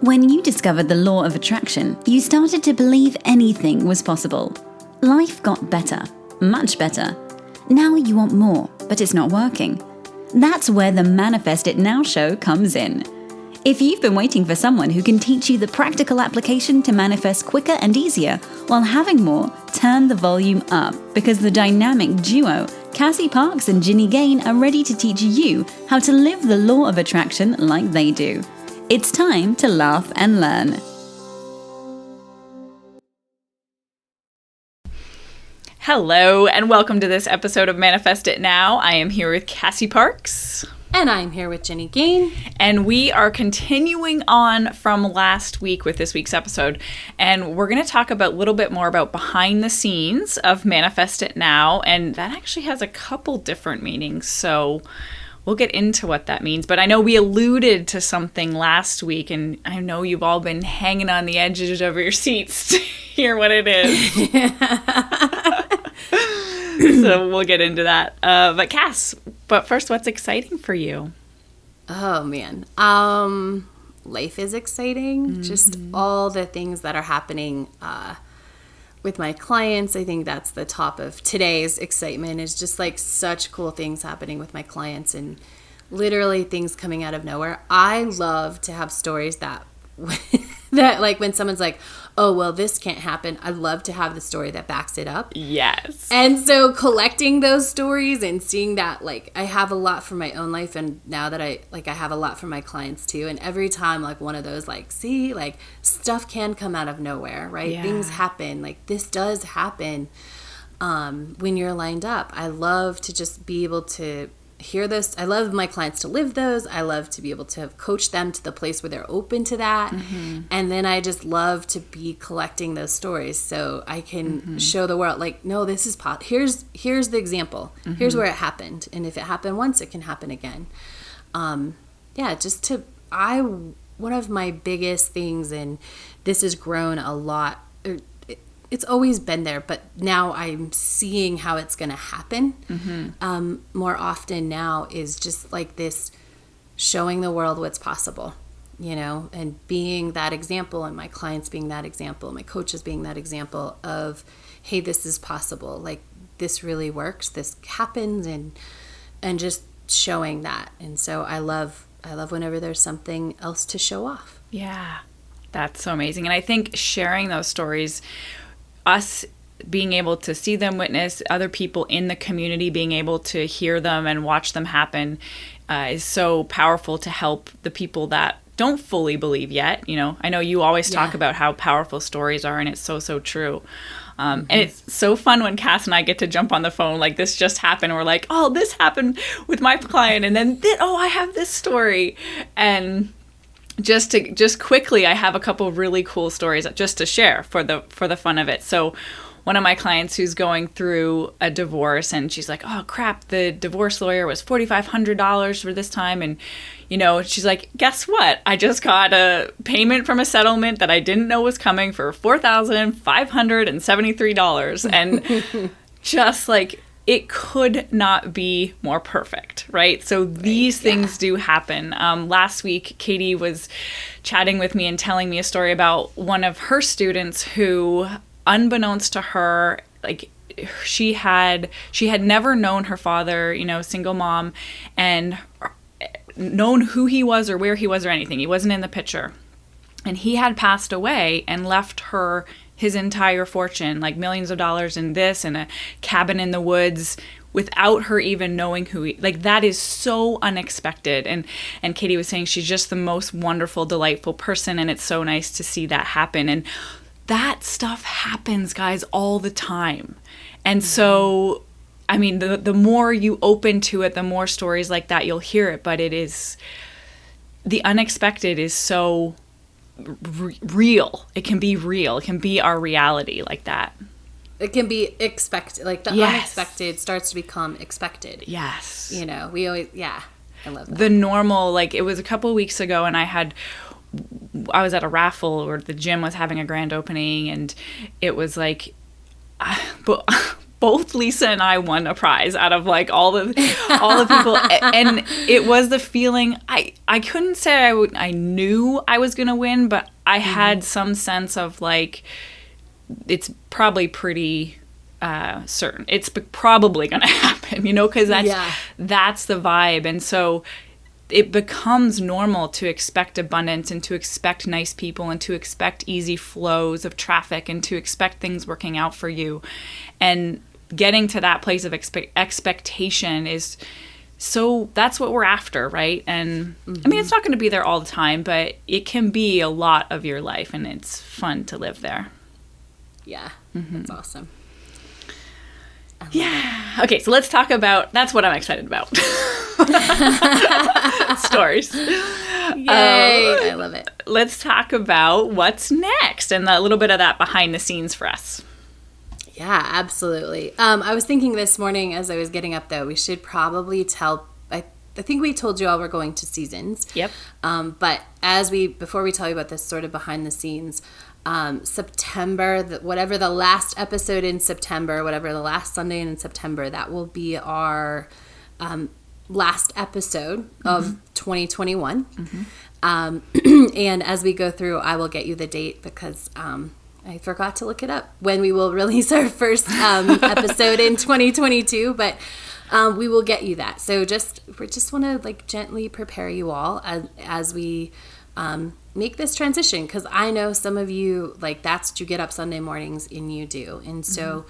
When you discovered the law of attraction, you started to believe anything was possible. Life got better, much better. Now you want more, but it's not working. That's where the Manifest It Now show comes in. If you've been waiting for someone who can teach you the practical application to manifest quicker and easier while having more, turn the volume up, because the dynamic duo, Cassie Parks and Ginny Gain, are ready to teach you how to live the law of attraction like they do. It's time to laugh and learn. Hello, and welcome to this episode of Manifest It Now. I am here with Cassie Parks. And I'm here with Ginny Gain. And we are continuing on from last week with this week's episode. And we're going to talk a little bit more about behind the scenes of Manifest It Now. And that actually has a couple different meanings. So we'll get into what that means. But I know we alluded to something last week. And I know you've all been hanging on the edges of your seats to hear what it is. So we'll get into that. But Cass, first, what's exciting for you? Oh, man. Life is exciting. Mm-hmm. Just all the things that are happening with my clients. I think that's the top of today's excitement, is just like such cool things happening with my clients and literally things coming out of nowhere. I love to have stories that like when someone's like, oh, well, this can't happen. I love to have the story that backs it up. Yes. And so collecting those stories and seeing that, like, I have a lot from my own life, and now that I have a lot from my clients too. And every time, like, one of those, like, see, like, stuff can come out of nowhere, right? Yeah. Things happen. Like, this does happen when you're lined up. I love to just be able to hear this. I love my clients to live those. I love to be able to coach them to the place where they're open to that. Mm-hmm. And then I just love to be collecting those stories so I can show the world, like, no, this is here's the example. Mm-hmm. Here's where it happened. And if it happened once, it can happen again. One of my biggest things, and this has grown a lot, it's always been there, but now I'm seeing how it's going to happen more often now, is just like this showing the world what's possible, and being that example, and my clients being that example, my coaches being that example of, hey, this is possible. Like, this really works. This happens, and just showing that. And so I love whenever there's something else to show off. Yeah, that's so amazing. And I think sharing those stories, us being able to see them, witness other people in the community being able to hear them and watch them happen is so powerful to help the people that don't fully believe yet. I know you always talk about how powerful stories are, and it's so, so true. And it's so fun when Cass and I get to jump on the phone, like, this just happened. We're like, oh, this happened with my client. And then, I have this story. And just quickly, I have a couple really cool stories just to share for the fun of it. So one of my clients who's going through a divorce, and she's like, oh crap, the divorce lawyer was $4,500 for this time. And, she's like, guess what? I just got a payment from a settlement that I didn't know was coming for $4,573. And just like, it could not be more perfect, right? So these things do happen. Last week, Katie was chatting with me and telling me a story about one of her students who, unbeknownst to her, like, she had never known her father, single mom, and known who he was or where he was or anything. He wasn't in the picture. And he had passed away and left her his entire fortune, like millions of dollars in this and a cabin in the woods, without her even knowing who he, like, that is so unexpected. And Katie was saying she's just the most wonderful, delightful person, and it's so nice to see that happen. And that stuff happens, guys, all the time. And so, I mean, the more you open to it, the more stories like that you'll hear it. But it is, the unexpected is so real. It can be real. It can be our reality like that. It can be expected. Like, the unexpected starts to become expected. Yes. We always, I love that. The normal, like, it was a couple of weeks ago, and I was at a raffle where the gym was having a grand opening, and it was like, but both Lisa and I won a prize out of like all the people, and it was the feeling. I couldn't say I knew I was gonna win, but I had some sense of like it's probably pretty certain. It's probably gonna happen, because that's the vibe, and so it becomes normal to expect abundance and to expect nice people and to expect easy flows of traffic and to expect things working out for you. And getting to that place of expectation is so that's what we're after, right? And I mean, it's not going to be there all the time, but it can be a lot of your life, and it's fun to live there. Yeah, that's awesome. Yeah. Okay, so let's talk about, that's what I'm excited about. Stories. Yay, I love it. Let's talk about what's next and a little bit of that behind the scenes for us. Yeah, absolutely. I was thinking this morning as I was getting up, though, we should probably tell, I think we told you all we're going to Seasons. Yep. But before we tell you about this sort of behind the scenes, September, whatever the last episode in September, whatever the last Sunday in September, that will be our last episode of 2021. And as we go through, I will get you the date because I forgot to look it up when we will release our first episode in 2022, but we will get you that. So we just want to like gently prepare you all as we make this transition, because I know some of you, like, that's what you get up Sunday mornings and you do. And so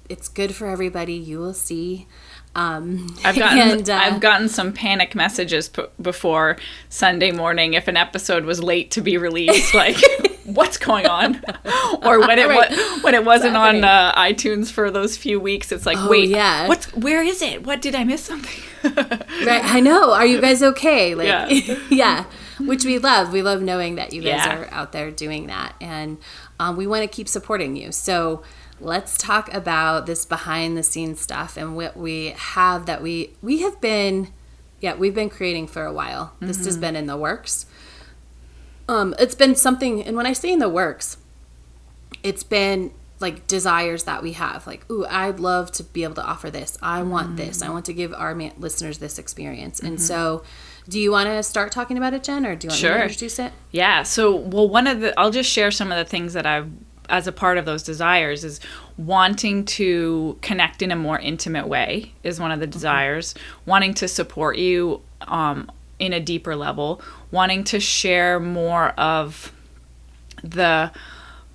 it's good for everybody. You will see. I've gotten some panic messages before Sunday morning if an episode was late to be released, like what's going on, or when it wasn't on iTunes for those few weeks. It's like, where is it? What, did I miss something? Right, I know. Are you guys okay? Like, yeah. Which we love. We love knowing that you guys are out there doing that, and we want to keep supporting you. So let's talk about this behind the scenes stuff and what we have that we've been creating for a while. This has been in the works. It's been something, and when I say in the works, it's been like desires that we have. Like, ooh, I'd love to be able to offer this. I want this. I want to give our listeners this experience. And so, do you want to start talking about it, Jen, or do you want me to introduce it? Yeah. So, I'll just share some of the things that I've, as a part of those desires, is wanting to connect in a more intimate way is one of the desires. Wanting to support you in a deeper level. Wanting to share more of the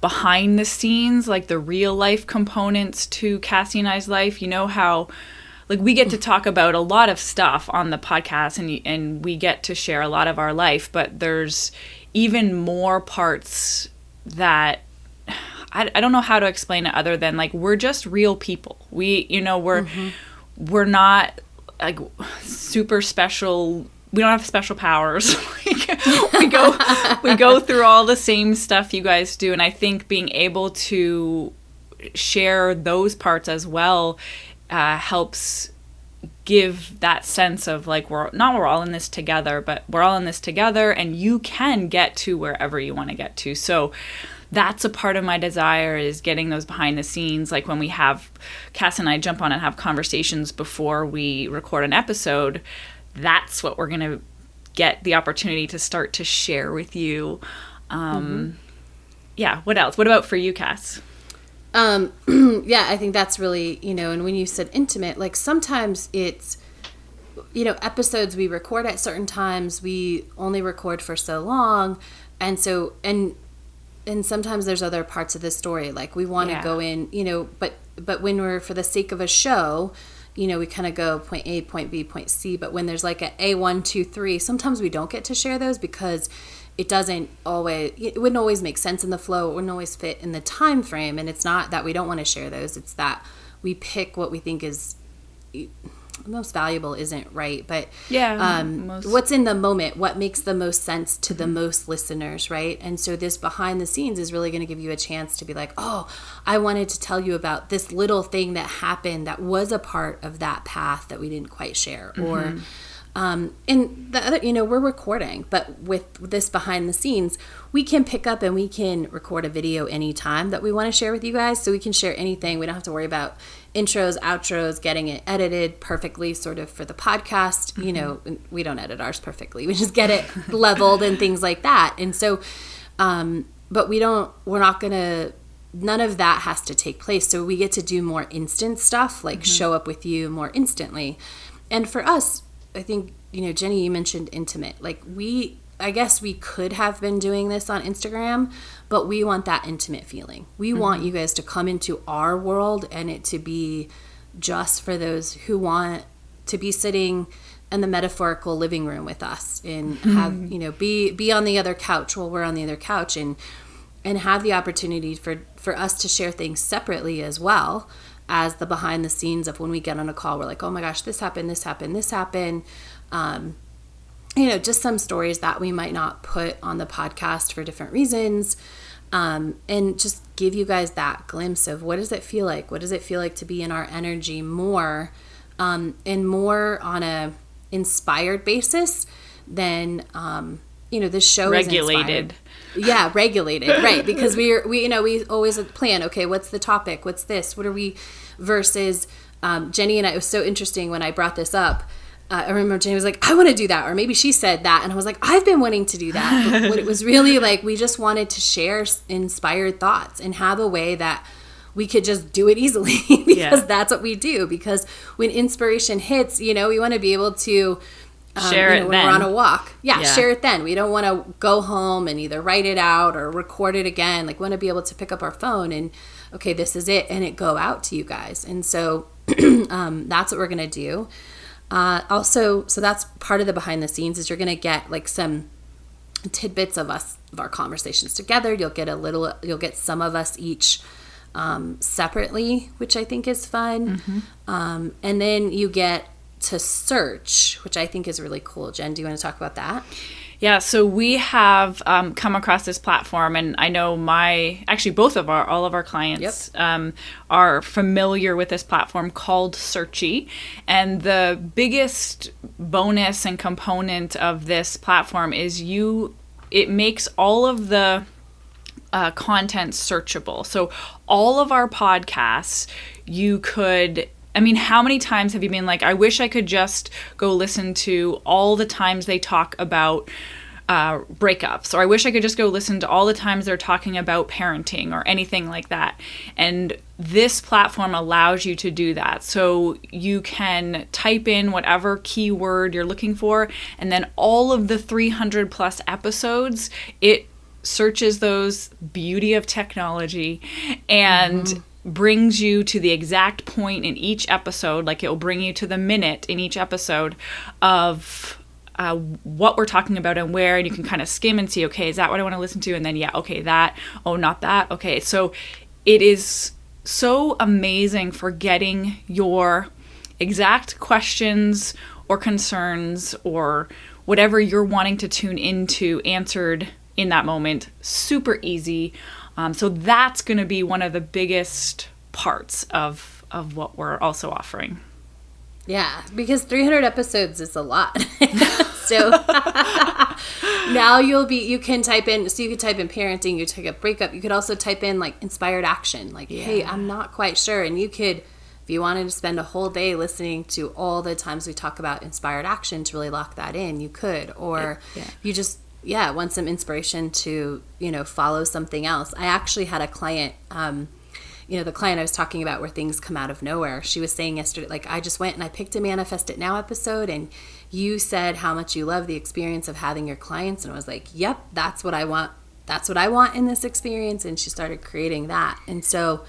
behind the scenes, like the real life components to Cassie and I's life. You know how, like, we get to talk about a lot of stuff on the podcast, and we get to share a lot of our life, but there's even more parts that I don't know how to explain it other than, like, we're just real people. We're not like super special. We don't have special powers. we go through all the same stuff you guys do, and I think being able to share those parts as well helps give that sense of, like, we're all in this together, but we're all in this together, and you can get to wherever you want to get to. So that's a part of my desire, is getting those behind the scenes. Like when we have, Cass and I jump on and have conversations before we record an episode, that's what we're going to get the opportunity to start to share with you. Yeah. What else? What about for you, Cass? Yeah, I think that's really, and when you said intimate, like sometimes it's, episodes we record at certain times, we only record for so long. And so, and sometimes there's other parts of the story, like we want to go in, but when we're, for the sake of a show, we kind of go point A, point B, point C. But when there's like a A1, 2, 3, sometimes we don't get to share those because it wouldn't always make sense in the flow. It wouldn't always fit in the time frame. And it's not that we don't want to share those. It's that we pick what we think is most valuable isn't right. But what's in the moment, what makes the most sense to the most listeners, right? And so this behind the scenes is really going to give you a chance to be like, oh, I wanted to tell you about this little thing that happened that was a part of that path that we didn't quite share. Or And the other, we're recording, but with this behind the scenes, we can pick up and we can record a video anytime that we want to share with you guys. So we can share anything. We don't have to worry about intros, outros, getting it edited perfectly sort of for the podcast. We don't edit ours perfectly. We just get it leveled and things like that. And so, but none of that has to take place. So we get to do more instant stuff, like show up with you more instantly. And for us, I think, Jenny, you mentioned intimate. Like I guess we could have been doing this on Instagram, but we want that intimate feeling. We want you guys to come into our world and it to be just for those who want to be sitting in the metaphorical living room with us and have, be on the other couch while we're on the other couch and have the opportunity for us to share things separately as well as the behind the scenes of when we get on a call, we're like, oh my gosh, this happened. Just some stories that we might not put on the podcast for different reasons. And just give you guys that glimpse of what does it feel like? What does it feel like to be in our energy more, and more on a inspired basis than, this show regulated. Yeah, regulated, right? Because we always plan. Okay, what's the topic? What's this? What are we? Versus Jenny and I. It was so interesting when I brought this up. I remember Jenny was like, "I want to do that," or maybe she said that, and I was like, "I've been wanting to do that." But it was really like we just wanted to share inspired thoughts and have a way that we could just do it easily because that's what we do. Because when inspiration hits, we want to be able to. Share it when then. we're on a walk. Yeah, share it then. We don't want to go home and either write it out or record it again. Like, we want to be able to pick up our phone and, okay, this is it, and it go out to you guys. And so that's what we're going to do. Also, so that's part of the behind the scenes is you're going to get like some tidbits of our conversations together. You'll get some of us each separately, which I think is fun. And then you get to search, which I think is really cool. Jen, do you want to talk about that? Yeah, so we have come across this platform, and I know all of our clients are familiar with this platform called Searchy. And the biggest bonus and component of this platform is it makes all of the content searchable. So all of our podcasts, you could... how many times have you been like, I wish I could just go listen to all the times they talk about breakups, or I wish I could just go listen to all the times they're talking about parenting or anything like that. And this platform allows you to do that. So you can type in whatever keyword you're looking for, and then all of the 300 plus episodes, it searches those, beauty of technology, and brings you to the exact point in each episode. Like, it'll bring you to the minute in each episode of what we're talking about and where, and you can kind of skim and see, okay, is that what I want to listen to? And then, that, oh, not that. Okay, so it is so amazing for getting your exact questions or concerns or whatever you're wanting to tune into answered in that moment. Super easy. So that's going to be one of the biggest parts of what we're also offering. Yeah, because 300 episodes is a lot. So now you can type in parenting, you take a breakup. You could also type in like inspired action. Like, hey, I'm not quite sure. And you could, if you wanted to spend a whole day listening to all the times we talk about inspired action to really lock that in, you could. Or you just, want some inspiration to, follow something else. I actually had a client, the client I was talking about where things come out of nowhere. She was saying yesterday, like, I just went and I picked a Manifest It Now episode, and you said how much you love the experience of having your clients. And I was like, yep, that's what I want. That's what I want in this experience. And she started creating that. And so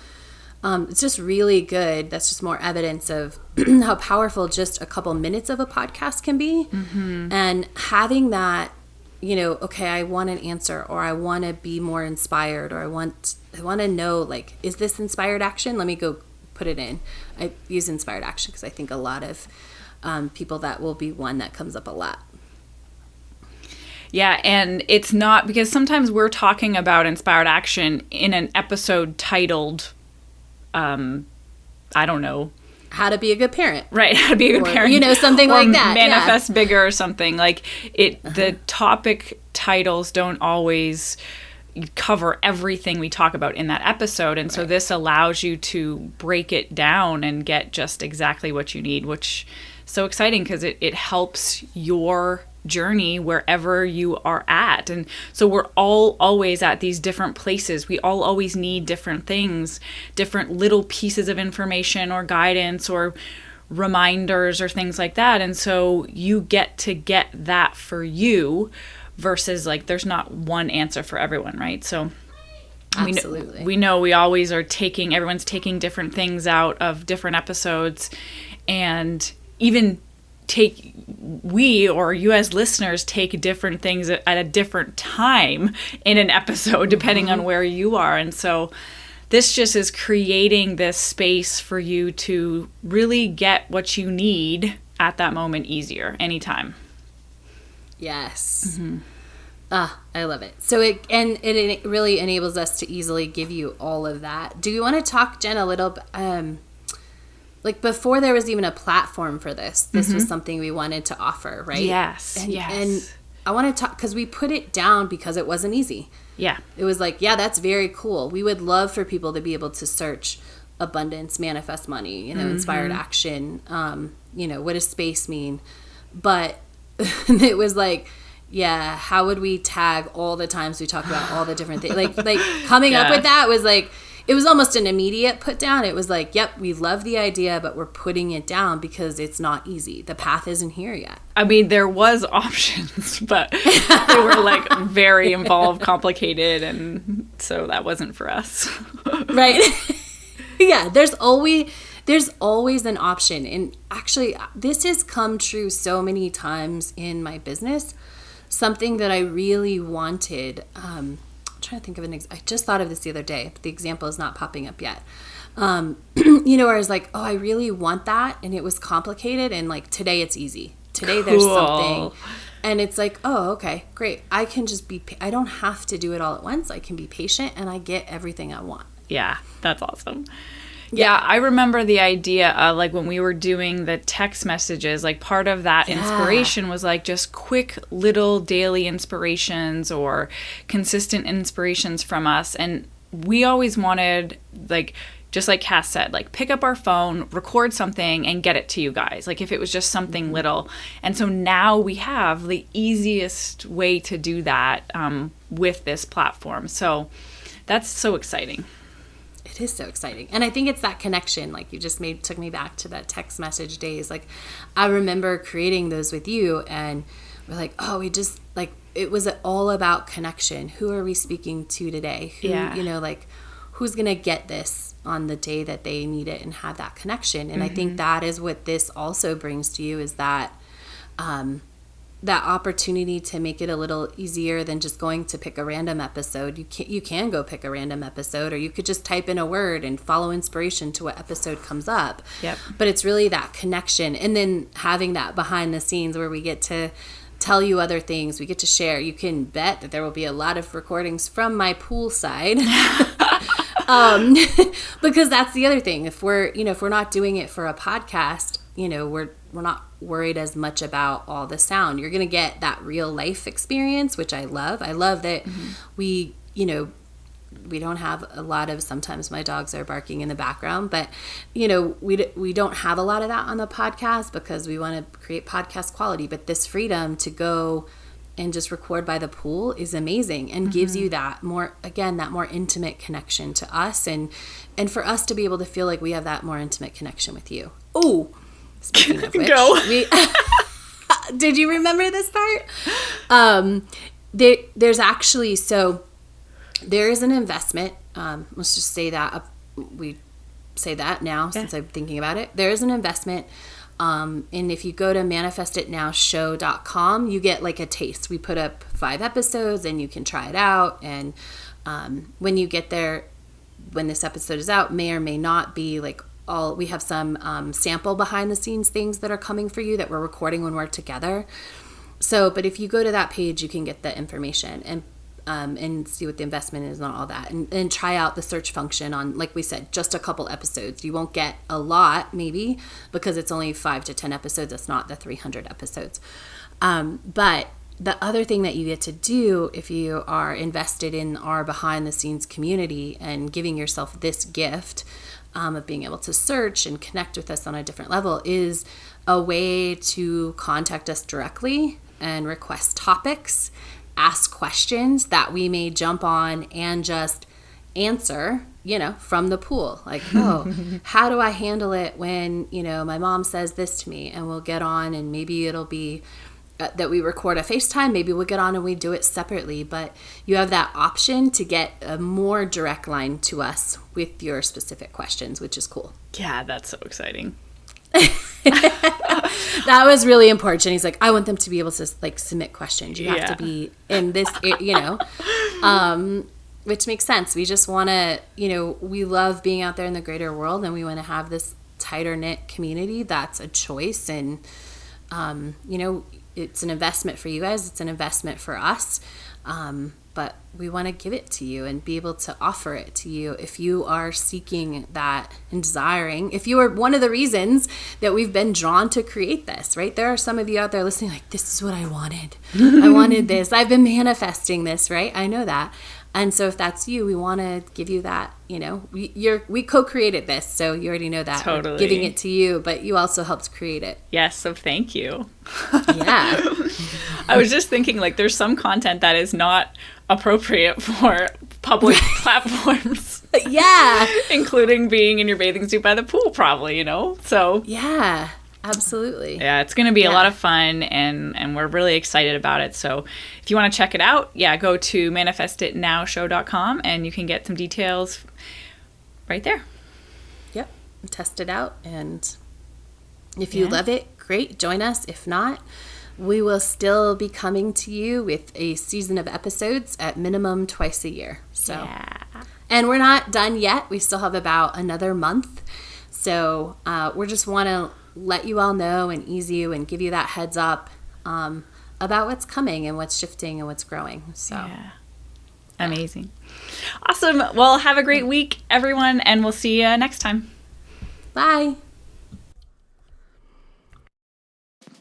it's just really good. That's just more evidence of how powerful just a couple minutes of a podcast can be. And having that, okay, I want an answer, or I want to be more inspired, or I want to know, like, is this inspired action? Let me go put it in. I use inspired action because I think a lot of people, that will be one that comes up a lot. Yeah, and it's not, because sometimes we're talking about inspired action in an episode titled, I don't know, how to be a good parent. Right, how to be a good parent. You know, something or like that. Manifest bigger or something. Like the topic titles don't always cover everything we talk about in that episode. And so this allows you to break it down and get just exactly what you need, which is so exciting because it helps your journey wherever you are at. And so we're all always at these different places. We all always need different things, different little pieces of information or guidance or reminders or things like that. And so you get to get that for you versus like there's not one answer for everyone, right? So Absolutely. we know we always are everyone's taking different things out of different episodes, and even we or you as listeners take different things at a different time in an episode depending on where you are. And so this just is creating this space for you to really get what you need at that moment easier anytime. Yes. I love it. So it really enables us to easily give you all of that. Do you want to talk, Jen, a little like before there was even a platform for this was something we wanted to offer, right? Yes. And I want to talk because we put it down because it wasn't easy. Yeah. It was like, yeah, that's very cool. We would love for people to be able to search abundance, manifest money, you know, inspired action. You know, what does space mean? But it was like, yeah, how would we tag all the times we talk about all the different things? Like coming up with that was like, it was almost an immediate put down. It was like, yep, we love the idea, but we're putting it down because it's not easy. The path isn't here yet. I mean, there was options, but they were like very involved, complicated, and so that wasn't for us. Right. Yeah, there's always an option. And actually, this has come true so many times in my business. Something that I really wanted, I'm trying to think of I just thought of this the other day, but the example is not popping up yet. You know, where I was like, oh, I really want that. And it was complicated. And like today it's easy. Today there's something. And it's like, oh, okay, great. I can just I don't have to do it all at once. I can be patient and I get everything I want. Yeah, that's awesome. Yeah, I remember the idea of like when we were doing the text messages, like part of that inspiration was like just quick little daily inspirations or consistent inspirations from us. And we always wanted, like, just like Cass said, like pick up our phone, record something and get it to you guys. Like if it was just something little. And so now we have the easiest way to do that with this platform. So that's so exciting. It is so exciting. And I think it's that connection, like you just took me back to that text message days. Like I remember creating those with you and we're like, oh, we just like, it was all about connection. Who are we speaking to today? Who, you know, like who's going to get this on the day that they need it and have that connection. And I think that is what this also brings to you is that, that opportunity to make it a little easier than just going to pick a random episode. You can go pick a random episode, or you could just type in a word and follow inspiration to what episode comes up. Yep. But it's really that connection, and then having that behind the scenes where we get to tell you other things, we get to share. You can bet that there will be a lot of recordings from my pool side. Because that's the other thing. If we're not doing it for a podcast, you know, we're not worried as much about all the sound. You're going to get that real life experience, which I love. I love that we don't have a lot of, sometimes my dogs are barking in the background, but you know, we don't have a lot of that on the podcast because we want to create podcast quality. But this freedom to go and just record by the pool is amazing and gives you that more intimate connection to us and for us to be able to feel like we have that more intimate connection with you. Oh, speaking of which, did you remember this part? There's actually, so there is an investment. Let's just say that we say that now since I'm thinking about it. There is an investment. And if you go to manifestitnowshow.com, you get like a taste. We put up 5 episodes and you can try it out. And when you get there, when this episode is out, may or may not be like we have some sample behind the scenes things that are coming for you that we're recording when we're together. So, but if you go to that page, you can get the information. And and see what the investment is and all that. And try out the search function on, like we said, just a couple episodes. You won't get a lot, maybe, because it's only 5 to 10 episodes. It's not the 300 episodes. But the other thing that you get to do if you are invested in our behind the scenes community and giving yourself this gift of being able to search and connect with us on a different level is a way to contact us directly and request topics, ask questions that we may jump on and just answer, from the pool. Like, oh, how do I handle it when, my mom says this to me? And we'll get on, and maybe it'll be that we record a FaceTime. Maybe we'll get on and we do it separately, but you have that option to get a more direct line to us with your specific questions, which is cool. Yeah, that's so exciting. That was really important. He's like, I want them to be able to submit questions. You have to be in this, which makes sense. We just want to, we love being out there in the greater world, and we want to have this tighter knit community. That's a choice. And, it's an investment for you guys. It's an investment for us. But we want to give it to you and be able to offer it to you if you are seeking that and desiring. If you are one of the reasons that we've been drawn to create this, right? There are some of you out there listening like, this is what I wanted. I wanted this. I've been manifesting this, right? I know that. And so if that's you, we want to give you that, we co-created this. So you already know that. Totally. We're giving it to you, but you also helped create it. Yes. So thank you. Yeah. I was just thinking, there's some content that is not appropriate for public platforms. Yeah. Including being in your bathing suit by the pool, probably, So. Yeah. Absolutely. Yeah, it's going to be a lot of fun, and we're really excited about it. So if you want to check it out, go to manifestitnowshow.com, and you can get some details right there. Yep. Test it out, and if you love it, great. Join us. If not, we will still be coming to you with a season of episodes at minimum twice a year. So, and we're not done yet. We still have about another month. So we just want to let you all know and ease you and give you that heads up about what's coming and what's shifting and what's growing. So amazing. Awesome. Well, have a great week, everyone, and we'll see you next time. Bye.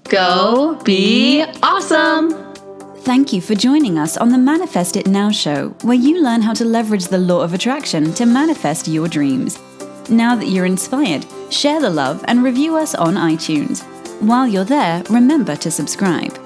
Go be awesome. Thank you for joining us on the Manifest It Now show, where you learn how to leverage the law of attraction to manifest your dreams. Now that you're inspired, share the love and review us on iTunes. While you're there, remember to subscribe.